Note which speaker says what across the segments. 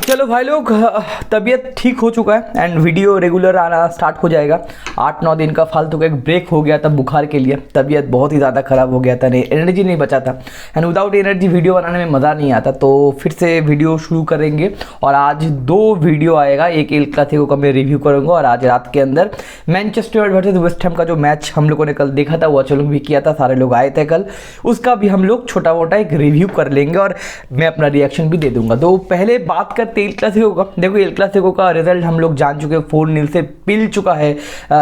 Speaker 1: चलो भाई लोग, तबीयत ठीक हो चुका है एंड वीडियो रेगुलर आना स्टार्ट हो जाएगा। 8-9 दिन का फालतू का एक ब्रेक हो गया था बुखार के लिए। तबीयत बहुत ही ज़्यादा ख़राब हो गया था, नहीं एनर्जी नहीं बचा था एंड विदाउट एनर्जी वीडियो बनाने में मज़ा नहीं आता। तो फिर से वीडियो शुरू करेंगे और आज 2 वीडियो आएगा। एक एल क्लासिको का मैं रिव्यू करूँगा और आज रात के अंदर मैनचेस्टर वर्सेस वेस्ट हैम का जो मैच हम लोगों ने कल देखा था, वो चलो भी किया था, सारे लोग आए थे कल, उसका भी हम लोग छोटा मोटा एक रिव्यू कर लेंगे और मैं अपना रिएक्शन भी दे दूंगा। तो पहले बात करते एल क्लासिको का। देखो एल क्लासिको का रिजल्ट हम लोग जान चुके हैं, 4-0 से पिल चुका है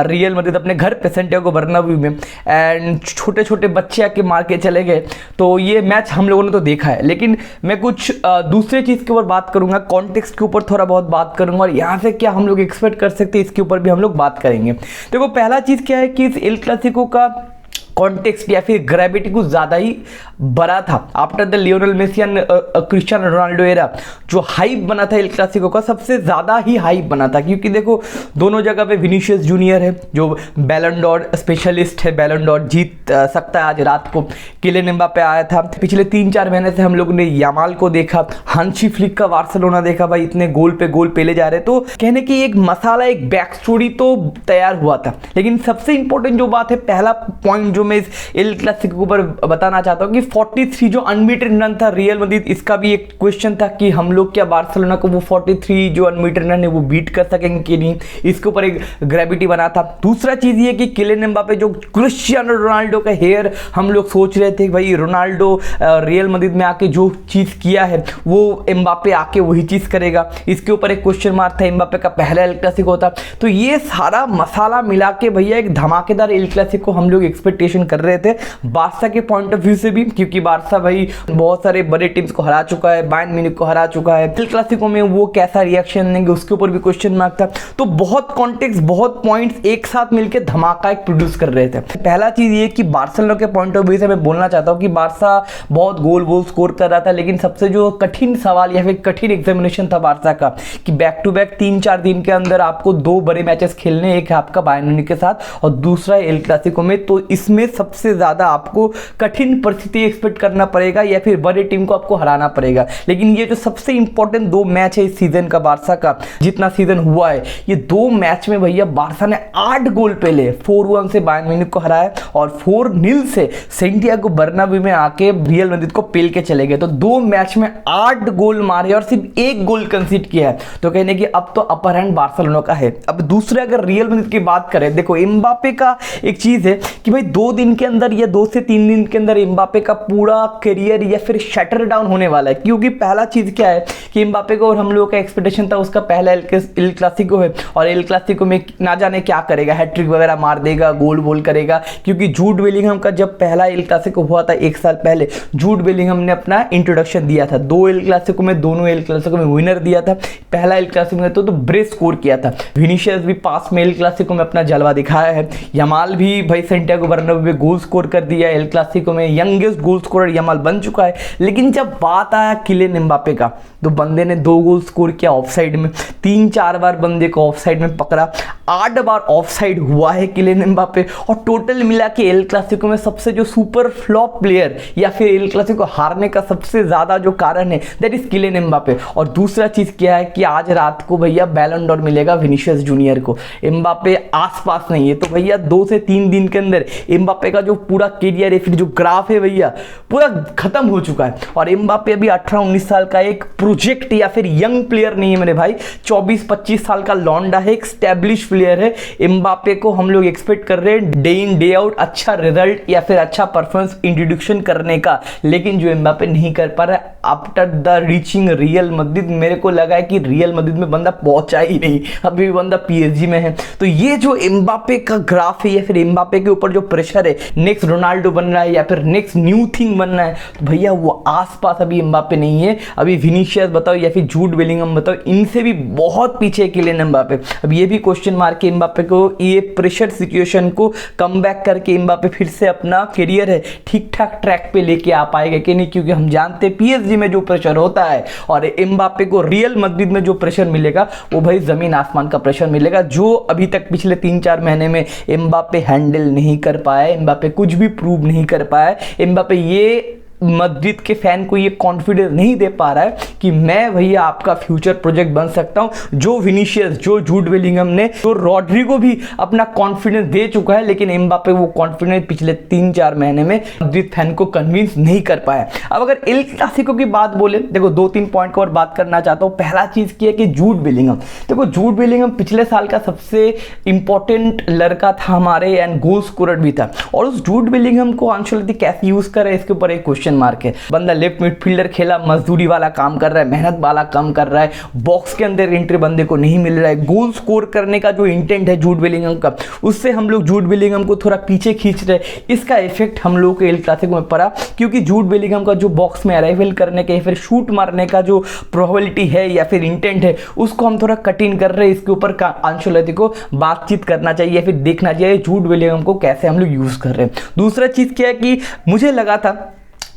Speaker 1: रियल मैड्रिड अपने घर पे सैंटियागो बर्नाब्यू में एंड छोटे छोटे बच्चे आके मार के चले गए। तो ये मैच हम लोगों ने तो देखा है, लेकिन मैं कुछ दूसरे चीज़ के ऊपर बात करूंगा, कॉन्टेक्स्ट के ऊपर थोड़ा बहुत बात करूंगा और यहाँ से क्या हम लोग एक्सपेक्ट कर सकते हैं इसके ऊपर भी हम लोग बात करेंगे। देखो पहला चीज़ क्या है कि इस एल क्लासिको का कॉन्टेक्स्ट या फिर ग्रेविटी कुछ ज़्यादा ही बड़ा था। After the Lionel Messi and Cristiano Ronaldo era जो हाइप बना था एल क्लासिको का, सबसे ज़्यादा ही हाइप बना था, क्योंकि देखो दोनों जगह पे विनीशियस जूनियर है जो बैलन डॉर स्पेशलिस्ट है, बैलन डॉर जीत सकता है। आज रात को किलियन एम्बापे आया था। पिछले 3-4 महीने से हम लोग ने यामाल को देखा, हांसी फ्लिक का बार्सिलोना देखा, भाई इतने गोल पे गोल पेले जा रहे। तो कहने की एक मसाला, एक बैक स्टोरी तो तैयार हुआ था। लेकिन सबसे इंपॉर्टेंट जो बात है, पहला पॉइंट जो मैं इस एल क्लासिको के ऊपर बताना चाहता हूं कि 43 जो अनबीटन रन था रियल मैड्रिड, इसका भी एक क्वेश्चन था कि हम लोग क्या बार्सिलोना को वो 43 जो अनबीटन रन है वो बीट कर सकेंगे कि नहीं, इसके ऊपर एक ग्रेविटी बना था। दूसरा चीज ये कि किलियन एम्बापे जो क्रिस्टियानो रोनाल्डो का हेयर, हम लोग सोच रहे थे भाई रोनाल्डो रियल मैड्रिड में आके जो चीज किया है वो एम्बापे आके वही चीज करेगा, इसके ऊपर एक क्वेश्चन मार्क था। एम्बापे का पहला एल क्लासिको था, तो ये सारा मसाला मिला के भैया एक धमाकेदार एल क्लासिको हम लोग एक्सपेक्टेशन कर रहे थे बार्सा के पॉइंट ऑफ व्यू से भी, क्योंकि बार्सा भाई बहुत सारे बड़े टीम्स को हरा चुका है, बायर्न म्यूनिख को हरा चुका है। एल क्लासिको में वो कैसा रिएक्शन देंगे उसके ऊपर भी क्वेश्चन मार्क था। तो बहुत कॉन्टेक्स्ट, बहुत पॉइंट्स एक साथ मिलकर धमाका एक प्रोड्यूस कर रहे थे। पहला चीज ये कि बार्सिलोना के पॉइंट ऑफ व्यू से मैं बोलना चाहता हूं कि बार्सा बहुत गोल स्कोर कर रहा था, लेकिन सबसे जो कठिन सवाल या फिर कठिन एग्जामिनेशन था बार्सा का कि बैक टू बैक 3-4 दिन के अंदर आपको 2 बड़े मैचेस खेलने, एक है आपका बायर्न म्यूनिख के साथ और दूसरा एल क्लासिको में। तो इसमें सबसे ज्यादा आपको कठिन परिस्थिति एक्सपेक्ट करना पड़ेगा या फिर बड़े टीम को आपको हराना पड़ेगा। लेकिन ये जो सबसे इंपॉर्टेंट 2 मैच है इस सीजन का, बार्सा का जितना सीजन हुआ है, ये 2 मैच में भैया बार्सा ने 8 गोल पहले 4-1 से बायर्न म्यूनिख को हराया और 4-0 से सैंटियागो बर्नाब्यू में आके रियल मैड्रिड को पेल के चले गए। तो 2 मैच में 8 गोल मारे और सिर्फ 1 गोल कंसीड किया है। तो कहने की अब तो अपर हैंड बार्सिलोना का है। अब दूसरे अगर रियल मैड्रिड की बात करें, देखो एम्बापे का एक चीज है कि भाई 2 दिन के अंदर या 2 से 3 दिन के अंदर एम्बापे का पूरा करियर या फिर शटर डाउन होने वाला है। क्योंकि पहला चीज क्या है कि एम्बापे को और हम लोगों का एक्सपेक्टेशन था उसका पहला एल क्लासिको है और एल क्लासिको में ना जाने क्या करेगा, हैट्रिक वगैरह मार देगा, गोल करेगा। क्योंकि जूड बेलिंगहम का जब पहला एल क्लासिको हुआ था 1 साल पहले, जूड बेलिंगहम ने अपना इंट्रोडक्शन दिया था 2 एल क्लासिको में, दोनों एल क्लासिको में विनर दिया था। पहला एल क्लासिको में तो ब्रेस स्कोर किया था। विनीशियस भी पास में एल क्लासिको में अपना जलवा दिखाया है। यमाल भी भाई सैंटियागो बर्नाब्यू में गोल स्कोर कर दिया, एल क्लासिको में यंगेस्ट गोल स्कोरर यमाल बन चुका है। लेकिन जब बात आया किलियन एम्बापे का, तो बंदे ने 2 गोल स्कोर किया ऑफसाइड में, 3-4 बार बंदे को ऑफसाइड में पकड़ा, 8 बार ऑफसाइड हुआ है किलियन एम्बापे। और टोटल मिला के एल क्लासिको में सबसे जो सुपर फ्लॉप प्लेयर या फिर एल क्लासिको हारने का सबसे ज्यादा जो कारण है दैट इज किलियन एम्बापे। और दूसरा चीज क्या है कि आज रात को भैया बैलन डॉर मिलेगा विनीशियस जूनियर को, एम्बापे आसपास नहीं है। तो भैया 2 से 3 दिन के अंदर एम्बापे का जो पूरा करियर है, फिर जो ग्राफ है भैया पूरा खत्म हो चुका है। और एम्बापे अभी 18-19 साल का एक प्रोजेक्ट या फिर यंग प्लेयर नहीं है मेरे भाई, 24-25 साल का लॉन्डा है, एक स्टैब्लिश प्लेयर है। एम्बापे को हम लोग एक्सपेक्ट कर रहे हैं डे इन डे आउट अच्छा रिजल्ट या फिर अच्छा परफॉर्मेंस इंट्रोडक्शन करने का, लेकिन जो एम्बापे नहीं कर पा रहा है after the reaching real Madrid. मेरे को लगा है कि रियल मैड्रिड में बंदा पहुंचा ही नहीं, अभी भी बंदा पीएसजी में है। तो ये जो एम्बापे का ग्राफ है या फिर एम्बापे के ऊपर जो प्रेशर है, नेक्स्ट रोनाल्डो बन रहा है या फिर नेक्स्ट न्यू थिंग बनना है, तो भैया वो आसपास अभी एम्बापे नहीं है। अभी विनीशियस बताओ या फिर जूड बेलिंगहम बताओ, इनसे भी बहुत पीछे किलियन एम्बापे। अब ये भी क्वेश्चन मार्क है एम्बापे को, ये प्रेशर सिचुएशन को कम बैक करके एम्बापे फिर से अपना करियर है ठीक ठाक ट्रैक पे लेके आ पाएगा कि नहीं। क्योंकि हम जानते हैं पीएसजी में जो प्रेशर होता है और एम्बापे को रियल मैड्रिड में जो प्रेशर मिलेगा वो भाई जमीन आसमान का प्रेशर मिलेगा, जो अभी तक पिछले 3-4 महीने में एम्बापे हैंडल नहीं कर पाया, एम्बापे कुछ भी प्रूव नहीं कर पाया। एम्बापे ये मैड्रिड के फैन को ये कॉन्फिडेंस नहीं दे पा रहा है कि मैं भैया आपका फ्यूचर प्रोजेक्ट बन सकता हूं। जो विनीशियस, जो जूड बेलिंगम ने, जो रॉड्रिगो भी अपना कॉन्फिडेंस दे चुका है, लेकिन एम्बापे वो कॉन्फिडेंस पिछले 3-4 महीने में मैड्रिड फैन को कन्विंस नहीं कर पाया। अब अगर एल क्लासिको की बात बोले, देखो 2-3 पॉइंट को और बात करना चाहता हूँ। पहला चीज क्या है कि जूड बेलिंगम, देखो जूड बेलिंगम पिछले साल का सबसे इंपॉर्टेंट लड़का था हमारे एंड गोल स्कोरर भी था, और उस जूड बेलिंगम को अंशुल कैसे यूज कर रहे हैं इसके ऊपर एक क्वेश्चन मार्क है। बंदा लेफ्ट मिडफील्डर खेला, मजदूरी वाला काम कर रहा है, मेहनत वाला काम कर रहा है, बॉक्स के अंदर एंट्री बंदे को नहीं मिल रहा है, गोल स्कोर करने का जो इंटेंट है जूड बेलिंगम का, उससे हम लोग जूड बेलिंगम को थोड़ा पीछे खींच रहे हैं। इसका इफेक्ट हम लोग के एल क्लासिको में पड़ा, क्योंकि जूड बेलिंगम का जो बॉक्स में अराइवल करने का या फिर शूट मारने का जो प्रोबेबिलिटी है या फिर इंटेंट है, उसको हम थोड़ा कट इन कर रहे हैं। इसके ऊपर अंशुल को बातचीत करना चाहिए, फिर देखना चाहिए जूड बेलिंगम को कैसे हम लोग यूज कर रहे हैं। दूसरा चीज क्या है कि मुझे लगा था,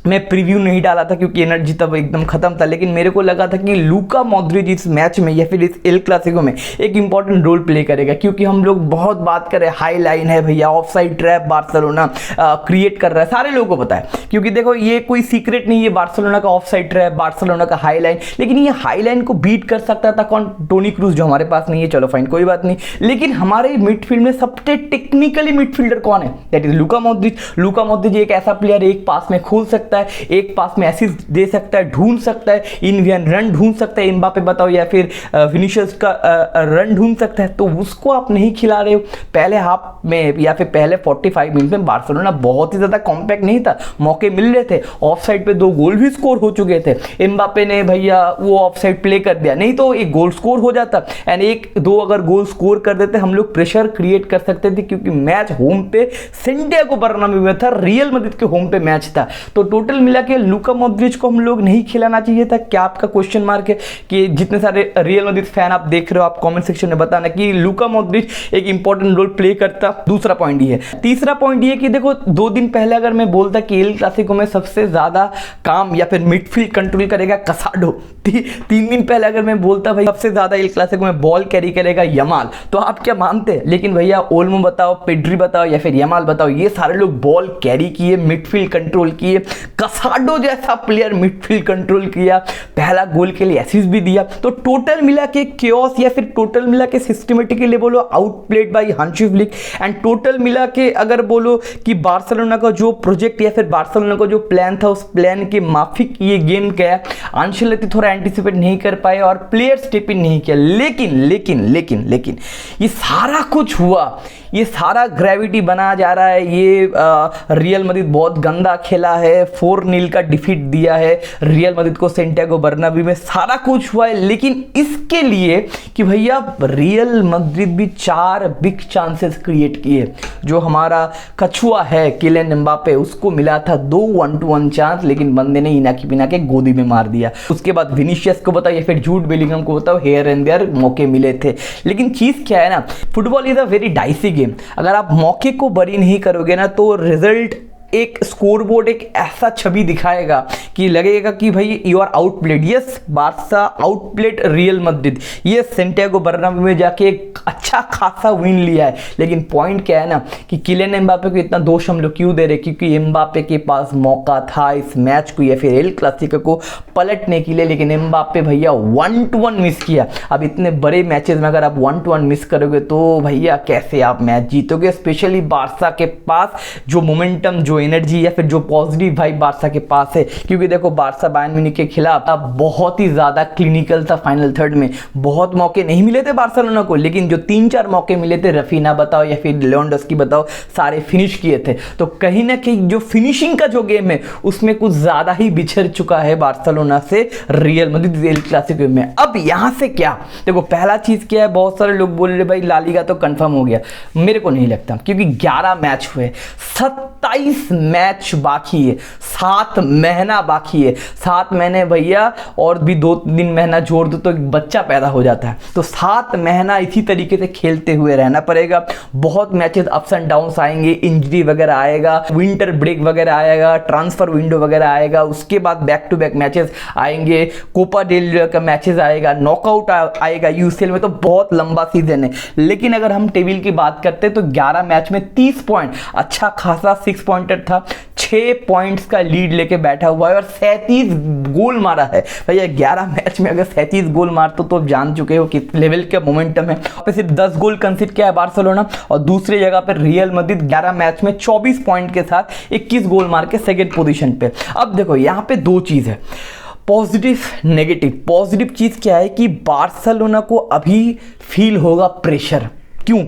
Speaker 1: मैं प्रीव्यू नहीं डाला था क्योंकि एनर्जी तब एकदम खत्म था, लेकिन मेरे को लगा था कि लूका मॉड्रिच इस मैच में या फिर इस एल क्लासिको में एक इंपॉर्टेंट रोल प्ले करेगा, क्योंकि हम लोग बहुत बात करें हाई लाइन है भैया, of side trap Barcelona create कर रहा है, सारे लोगों को पता है, क्योंकि देखो ये कोई सीक्रेट नहीं है बार्सिलोना का ऑफ साइड ट्रैप, बार्सिलोना का हाई लाइन। लेकिन ये हाई लाइन को बीट कर सकता था कौन? टोनी क्रूज, जो हमारे पास नहीं है, चलो फाइन कोई बात नहीं। लेकिन हमारे मिडफील्ड में सबसे टेक्निकली मिडफील्डर कौन है? That is Luka Modric. Luka Modric एक ऐसा प्लेयर है, एक पास में खोल सकता है, एक पास में असिस्ट दे सकता है, ढूंढ सकता है, इनवियन रन ढूंढ सकता है, एम्बापे बताओ या फिर विनीशियस का रन ढूंढ सकता है, तो उसको आप नहीं खिला रहे हो। पहले हाफ में या फिर पहले 45 मिनट में बार्सिलोना बहुत ही ज्यादा कॉम्पैक्ट नहीं था, मौके मिल रहे थे, ऑफ साइड पे 2 गोल भी स्कोर हो चुके थे, एम्बापे ने भैया वो ऑफ साइड प्ले कर दिया, नहीं तो एक गोल स्कोर हो जाता, एंड 1-2 अगर गोल स्कोर कर देते हम लोग प्रेशर क्रिएट कर सकते थे, क्योंकि मैच होम पे सेंटियागो बर्नाब्यू में था, रियल मैड्रिड के होम पे मैच था। तो टोटल मिला के लूका मॉड्रिच को हम लोग नहीं खिलाना चाहिए था। क्या आपका क्वेश्चन मार्क है? कि जितने सारे रियल मैड्रिड फैन आप देख रहे हो, आप कमेंट सेक्शन में बताना कि लूका मॉड्रिच एक इंपॉर्टेंट रोल प्ले करता। दूसरा पॉइंट ये है। तीसरा पॉइंट ये कि देखो 2 दिन पहले अगर मैं बोलता कि एल क्लासिको में सबसे ज्यादा काम या फिर मिडफील्ड कंट्रोल करेगा कसाडो, 3 दिन पहले अगर मैं बोलता भाई सबसे ज्यादा एल क्लासिको में बॉल कैरी करेगा यमाल, तो आप क्या मानते? लेकिन भैया ओल्मो बताओ, पेड्री बताओ या फिर यमाल बताओ, ये सारे लोग बॉल कैरी किए, मिडफील्ड कंट्रोल किए, कसाडो जैसा प्लेयर मिडफील्ड कंट्रोल किया, पहला गोल के लिए असिस्ट भी दिया। तो टोटल मिला के केओस या फिर टोटल मिला के सिस्टमेटिकली बोलो outplayed by Hansi Flick, and total मिला के अगर बोलो कि बार्सिलोना का जो प्रोजेक्ट या फिर बार्सिलोना का जो प्लान था, उस प्लान के माफिक ये गेम गया। अंशुल थोड़ा एंटिसिपेट नहीं कर पाए और प्लेयर स्टेप इन नहीं किया। लेकिन ये सारा कुछ हुआ, ये सारा ग्रेविटी बना जा रहा है। ये रियल मैड्रिड बहुत गंदा खेला है, 4-0 का डिफीट दिया है रियल मैड्रिड को सेंटियागो बर्नाब्यू में, सारा कुछ हुआ है। लेकिन इसके लिए कि भैया रियल मैड्रिड भी 4 बिग चांसेस क्रिएट किए। जो हमारा कछुआ है किलियन एम्बापे, उसको मिला था 2 1-to-1 चांस, लेकिन बंदे ने इनाकी बिना के गोदी में मार दिया। उसके बाद विनीशियस को बताओ या फिर जूड बेलिंगम को बताओ, हेयर एंड देयर मौके मिले थे। लेकिन चीज क्या है ना, football is a very dicey game. अगर आप मौके को बरी नहीं करोगे ना, तो रिजल्ट एक स्कोरबोर्ड एक ऐसा छवि दिखाएगा कि लगेगा कि भाई you are outplayed. Yes, Barca outplayed Real Madrid, ये सेंटियागो बर्नाब्यू में जाके एक अच्छा खासा विन लिया है। लेकिन पॉइंट क्या है ना कि किलियन एम्बापे को इतना दोष हम लोग क्यों दे रहे? क्योंकि एम्बापे के पास मौका था इस मैच को या फिर एल क्लासिको को पलटने के लिए, लेकिन एम्बापे भैया 1-to-1 मिस किया। अब इतने बड़े मैचेस में अगर आप 1-to-1 मिस करोगे तो भैया कैसे आप मैच जीतोगे? स्पेशली बार्सा के पास जो मोमेंटम, जो एनर्जी या फिर जो पॉजिटिव भाई बार्सा के पास है। क्योंकि देखो बार्सा बायर्न म्यूनिख के खिलाफ बहुत ही ज्यादा क्लिनिकल था फाइनल थर्ड में, बहुत मौके नहीं मिले थे बार्सिलोना को, लेकिन जो 3-4 मौके मिले थे, रफीना बताओ या फिर लेवेंडोव्स्की बताओ, सारे फिनिश किए थे। तो कहीं ना कहीं जो फिनिशिंग का जो गेम है उसमें कुछ ज्यादा ही बिछड़ चुका है बार्सिलोना से रियल मैड्रिड एल क्लासिको में। अब यहां से क्या देखो, पहला चीज क्या है, बहुत सारे लोग बोल रहे भाई ला लीगा तो कंफर्म हो गया। मेरे को नहीं लगता, क्योंकि 11 मैच हुए, 27 मैच बाकी है, 7 महीना बाकी है। 7 महीने भैया और भी 2-3 महीना जोड़ दो तो एक बच्चा पैदा हो जाता है। तो 7 महीना इसी तरीके से खेलते हुए रहना पड़ेगा। बहुत मैचेस अप्स एंड डाउन्स आएंगे, इंजरी वगैरह आएगा, विंटर ब्रेक वगैरह आएगा, ट्रांसफर विंडो वगैरह आएगा, उसके बाद बैक टू बैक मैचेस आएंगे, कोपा डेल रे का मैचेस आएगा, नॉकआउट आएगा यूसीएल में, तो बहुत लंबा सीजन है। लेकिन अगर हम टेबल की बात करते हैं तो 11 मैच में 30 पॉइंट, अच्छा खासा 6 6 पॉइंटर था, 6 पॉइंट्स का लीड लेके बैठा हुआ है और 37 गोल मारा है। भैया 11 मैच में अगर 37 गोल मारते तो आप जान चुके हो किस लेवल का मोमेंटम है। पे सिर्फ 10 गोल कंसीड किया है बार्सिलोना और दूसरी जगह पर रियल मैड्रिड 11 मैच में 24 पॉइंट के साथ 21 गोल मार के सेकंड पोजीशन पे। अब देखो यहाँ पे दो चीज़ है, पॉजिटिव नेगेटिव। पॉजिटिव चीज़ क्या है कि बार्सिलोना को अभी फील होगा प्रेशर। क्यों?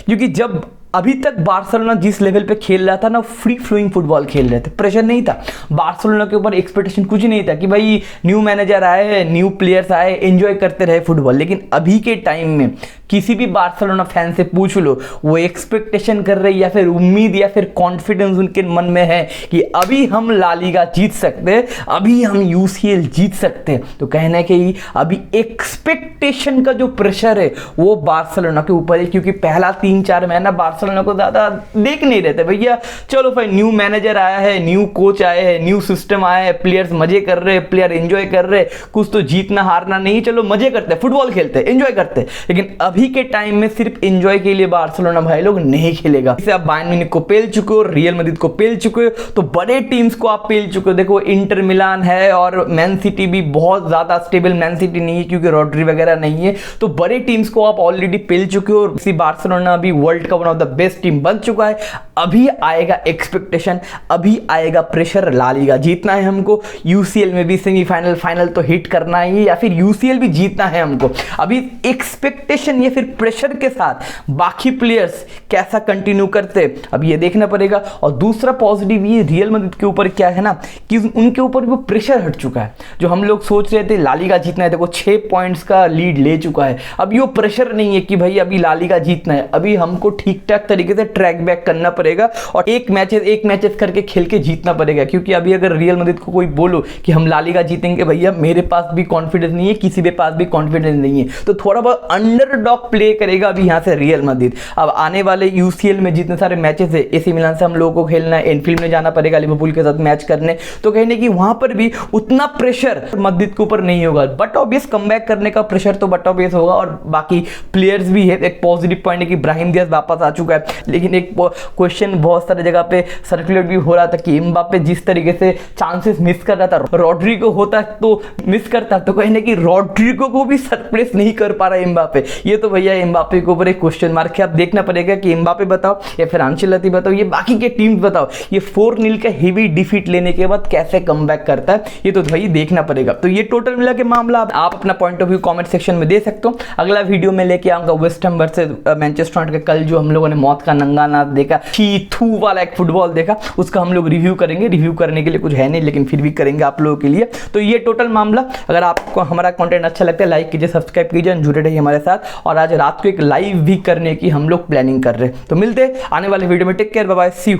Speaker 1: क्योंकि जब अभी तक बार्सिलोना जिस लेवल पे खेल रहा था ना, फ्री फ्लोइंग फुटबॉल खेल रहे थे, प्रेशर नहीं था बार्सिलोना के ऊपर, एक्सपेक्टेशन कुछ नहीं था कि भाई न्यू मैनेजर आए, न्यू प्लेयर्स आए, एंजॉय करते रहे फुटबॉल। लेकिन अभी के टाइम में किसी भी बार्सिलोना फैन से पूछ लो, वो एक्सपेक्टेशन कर रहे या फिर उम्मीद या फिर कॉन्फिडेंस उनके मन में है कि अभी हम ला लीगा जीत सकते हैं, अभी हम यूसीएल जीत सकते हैं। तो कहना है कि अभी एक्सपेक्टेशन का जो प्रेशर है वो बार्सिलोना के ऊपर है, क्योंकि पहला 3-4 महीना बार्सिलोना को ज़्यादा देख नहीं रहे थे। भैया चलो भाई न्यू मैनेजर आया है, न्यू कोच आए हैं, न्यू सिस्टम आया है, प्लेयर्स मजे कर रहे हैं, प्लेयर एंजॉय कर रहे हैं, कुछ तो जीतना हारना नहीं, चलो मजे करते हैं, फुटबॉल खेलते हैं, एंजॉय करते हैं। लेकिन अभी के टाइम में सिर्फ एंजॉय के लिए बार्सिलोना भाई लोग नहीं खेलेगा। इसे आप बायर्न म्यूनिख को पेल चुके हो, रियल मैड्रिड को पेल चुके हो, तो बड़े टीम्स को आप पेल चुके हो। देखो इंटर मिलान है और मैन सिटी भी बहुत ज्यादा स्टेबल मैन सिटी नहीं है क्योंकि रॉड्री वगैरह नहीं है, तो बड़े टीम्स को आप ऑलरेडी पेल चुके हो। इसी बार्सिलोना अभी वर्ल्ड का one of the best team बन चुका है। अभी आएगा एक्सपेक्टेशन, अभी आएगा प्रेशर, ला लीगा जीतना है हमको, यूसीएल में भी सेमीफाइनल फाइनल तो हिट करना है या फिर यूसीएल भी जीतना है हमको। अभी एक्सपेक्टेशन या फिर प्रेशर के साथ बाकी प्लेयर्स कैसा कंटिन्यू करते अब ये देखना पड़ेगा। और दूसरा पॉजिटिव ये रियल मैड्रिड के ऊपर क्या है ना कि उनके ऊपर वो प्रेशर हट चुका है। जो हम लोग सोच रहे थे ला लीगा जीतना है, देखो 6 पॉइंट्स का लीड ले चुका है। अब ये प्रेशर नहीं है कि भाई अभी ला लीगा जीतना है, अभी हमको ठीक ठाक तरीके से ट्रैक बैक करना पड़ेगा और एक मैचेस करके खेल के जीतना पड़ेगा। क्योंकि अभी अगर रियल मैड्रिड को कोई बोलो कि हम ला लीगा जीतेंगे, भैया मेरे पास भी कॉन्फिडेंस नहीं है, किसी के पास भी कॉन्फिडेंस नहीं है, तो थोड़ा बहुत अंडरडॉग प्ले करेगा अभी यहाँ से रियल मैड्रिड। अब आने वाले यूसीएल में जितने सारे मैचेस है, एसी मिलान से हम लोगों को खेलना है, एनफील्ड में जाना पड़ेगा लिवरपूल के साथ मैच करने, तो कहने की वहां पर भी उतना प्रेशर मैड्रिड के ऊपर नहीं होगा। बट ऑब्वियस कमबैक करने का प्रेशर तो बट ऑब्वियस होगा और बाकी प्लेयर्स भी है। एक पॉजिटिव पॉइंट है कि ब्राहिम दियाज वापस आ चुका है, लेकिन एक क्वेश्चन बहुत सारे जगह पे सर्कुलेट भी हो रहा था कि एम्बापे जिस तरीके से चांसेस मिस कर रहा था, रॉड्रिगो होता तो मिस करता, तो कहने की रॉड्रिगो को भी सरप्रेस नहीं कर पा रहा एम्बापे। ये तो भैया एम्बापे के ऊपर एक क्वेश्चन मार्क है। अब देखना पड़ेगा कि एम्बापे बताओ या फिर अंचेलोत्ती बताओ, ये बाकी के टीम्स बताओ, ये 4-0 का हेवी डिफीट लेने के बाद कैसे कमबैक करता है, ये तो भाई देखना पड़ेगा। तो ये टोटल मिला के मामला आप अपना point of view comment section में दे सकते हो। अगला वीडियो में लेके आऊंगा West Ham versus Manchester United का। कल जो हम लोगों ने मौत का नंगा नाच देखा, थू वाला एक फुटबॉल देखा, उसका हम लोग रिव्यू करेंगे। रिव्यू करने के लिए कुछ है नहीं, लेकिन फिर भी करेंगे आप लोगों के लिए। तो ये टोटल मामला। अगर आपको हमारा कंटेंट अच्छा लगता है लाइक कीजिए, सब्सक्राइब कीजिए, जुड़े रहिए हमारे साथ। और आज रात को एक लाइव भी करने की हम लोग प्लानिंग कर रहे हैं। तो मिलते हैं आने वाले वीडियो में। Take care, bye bye, see you.